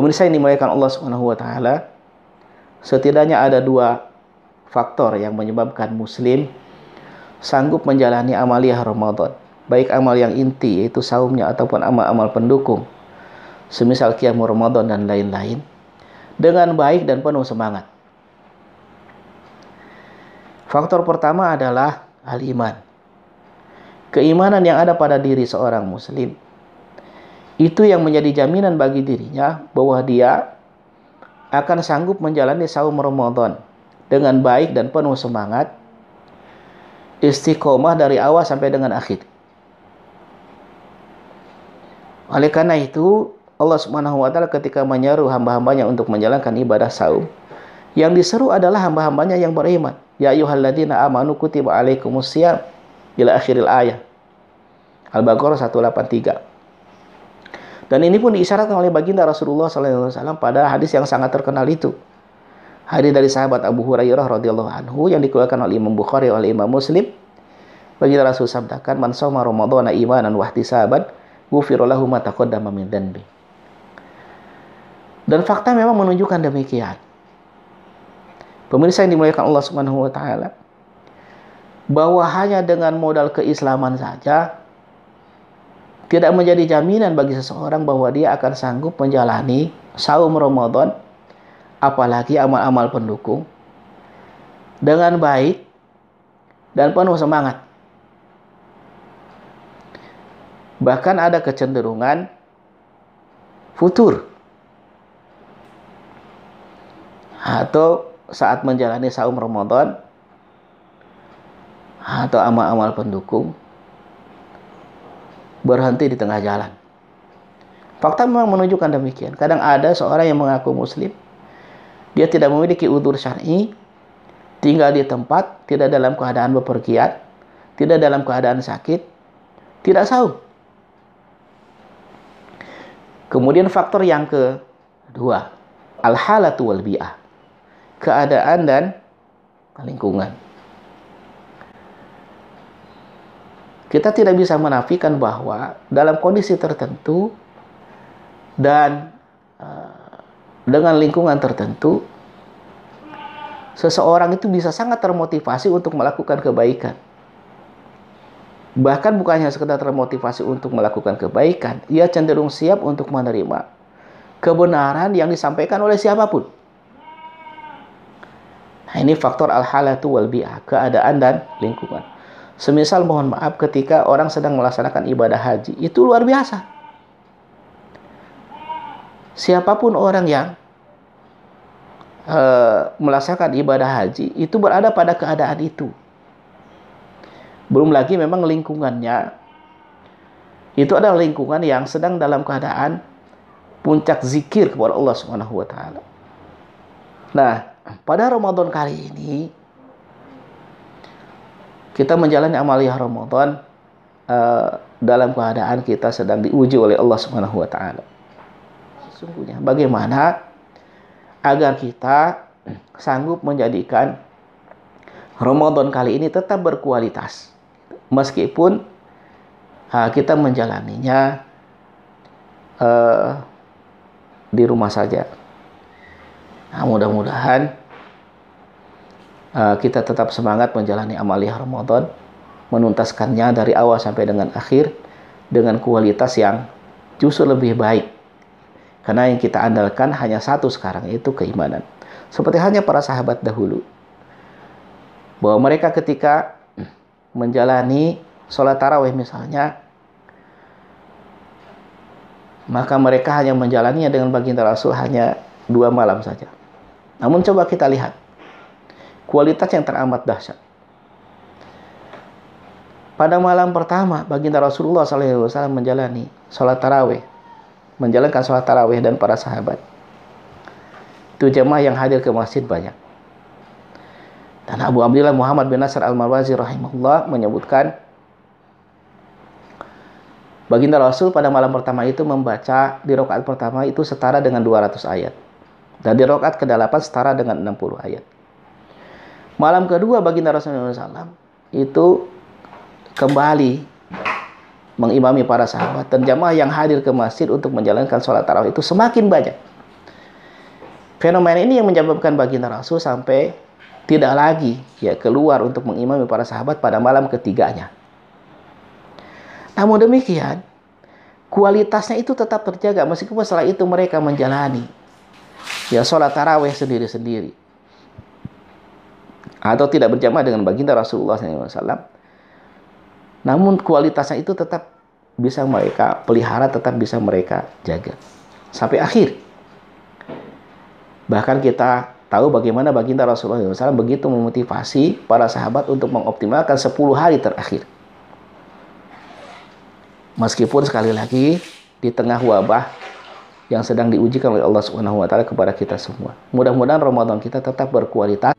Pemirsa yang dimuliakan Allah Subhanahu wa taala, setidaknya ada dua faktor yang menyebabkan muslim sanggup menjalani amaliyah Ramadan, baik amal yang inti yaitu saumnya ataupun amal-amal pendukung semisal qiyam Ramadan dan lain-lain dengan baik dan penuh semangat. Faktor pertama adalah al-iman. Keimanan yang ada pada diri seorang muslim itu yang menjadi jaminan bagi dirinya bahwa dia akan sanggup menjalani saum Ramadan dengan baik dan penuh semangat, istiqomah dari awal sampai dengan akhir. Oleh karena itu, Allah Subhanahu wa taala ketika menyeru hamba-hambanya untuk menjalankan ibadah saum, yang diseru adalah hamba-hambanya yang beriman. Ya ayyuhalladzina amanu kutiba alaikumusiyam ila akhiril ayat. Al-Baqarah 183. Dan ini pun diisyaratkan oleh baginda Rasulullah SAW pada hadis yang sangat terkenal itu. Hadis dari sahabat Abu Hurairah radhiyallahu anhu yang dikeluarkan oleh Imam Bukhari oleh Imam Muslim. Baginda Rasul sabdakan, "Man shoma Ramadhana imanan wa ihtisaban, ghufira lahu ma taqaddama min dhanbi." Dan fakta memang menunjukkan demikian. Pemirsa yang dimuliakan Allah Subhanahu wa taala, bahwa hanya dengan modal keislaman saja tidak menjadi jaminan bagi seseorang bahwa dia akan sanggup menjalani saum Ramadan, apalagi amal-amal pendukung, dengan baik dan penuh semangat. Bahkan ada kecenderungan futur atau saat menjalani saum Ramadan atau amal-amal pendukung berhenti di tengah jalan. Fakta memang menunjukkan demikian. Kadang ada seorang yang mengaku muslim, dia tidak memiliki udzur syar'i, tinggal di tempat, tidak dalam keadaan bepergian, tidak dalam keadaan sakit, tidak saum. Kemudian faktor yang kedua, al-halatu wal bi'ah, keadaan dan lingkungan. Kita tidak bisa menafikan bahwa dalam kondisi tertentu dan dengan lingkungan tertentu, seseorang itu bisa sangat termotivasi untuk melakukan kebaikan. Bahkan bukan hanya sekedar termotivasi untuk melakukan kebaikan, ia cenderung siap untuk menerima kebenaran yang disampaikan oleh siapapun. Nah, ini faktor al-halatu wal bi'ah, keadaan dan lingkungan. Semisal mohon maaf ketika orang sedang melaksanakan ibadah haji, itu luar biasa. Siapapun orang yang melaksanakan ibadah haji itu berada pada keadaan itu. Belum lagi memang lingkungannya itu adalah lingkungan yang sedang dalam keadaan puncak zikir kepada Allah Subhanahu wa taala. Nah, pada Ramadan kali ini kita menjalani amaliyah Ramadan dalam keadaan kita sedang diuji oleh Allah Subhanahu wa taala. Sesungguhnya bagaimana agar kita sanggup menjadikan Ramadan kali ini tetap berkualitas meskipun kita menjalaninya di rumah saja. Nah, mudah-mudahan kita tetap semangat menjalani amaliyah Ramadan, menuntaskannya dari awal sampai dengan akhir dengan kualitas yang justru lebih baik. Karena yang kita andalkan hanya satu sekarang, yaitu keimanan. Seperti halnya para sahabat dahulu, bahwa mereka ketika menjalani sholat tarawih misalnya, maka mereka hanya menjalaninya dengan baginda Rasul hanya 2 malam saja. Namun coba kita lihat kualitas yang teramat dahsyat. Pada malam pertama, baginda Rasulullah SAW menjalani sholat tarawih, menjalankan sholat tarawih dan para sahabat. Itu jemaah yang hadir ke masjid banyak. Dan Abu Abdillah Muhammad bin Nasr al-Marwazi rahimahullah menyebutkan, baginda Rasul pada malam pertama itu membaca di rakaat pertama itu setara dengan 200 ayat. Dan di rakaat ke-8 setara dengan 60 ayat. Malam kedua baginda Rasulullah SAW itu kembali mengimami para sahabat, dan jamaah yang hadir ke masjid untuk menjalankan sholat tarawih itu semakin banyak. Fenomena ini yang menyebabkan baginda Rasul sampai tidak lagi ya keluar untuk mengimami para sahabat pada malam ketiganya. Namun demikian, kualitasnya itu tetap terjaga meskipun setelah itu mereka menjalani ya sholat tarawih sendiri-sendiri atau tidak berjamaah dengan baginda Rasulullah SAW. Namun kualitasnya itu tetap bisa mereka pelihara, tetap bisa mereka jaga sampai akhir. Bahkan kita tahu bagaimana baginda Rasulullah SAW begitu memotivasi para sahabat untuk mengoptimalkan 10 hari terakhir. Meskipun sekali lagi di tengah wabah yang sedang diujikan oleh Allah Subhanahu wa taala kepada kita semua. Mudah-mudahan Ramadan kita tetap berkualitas.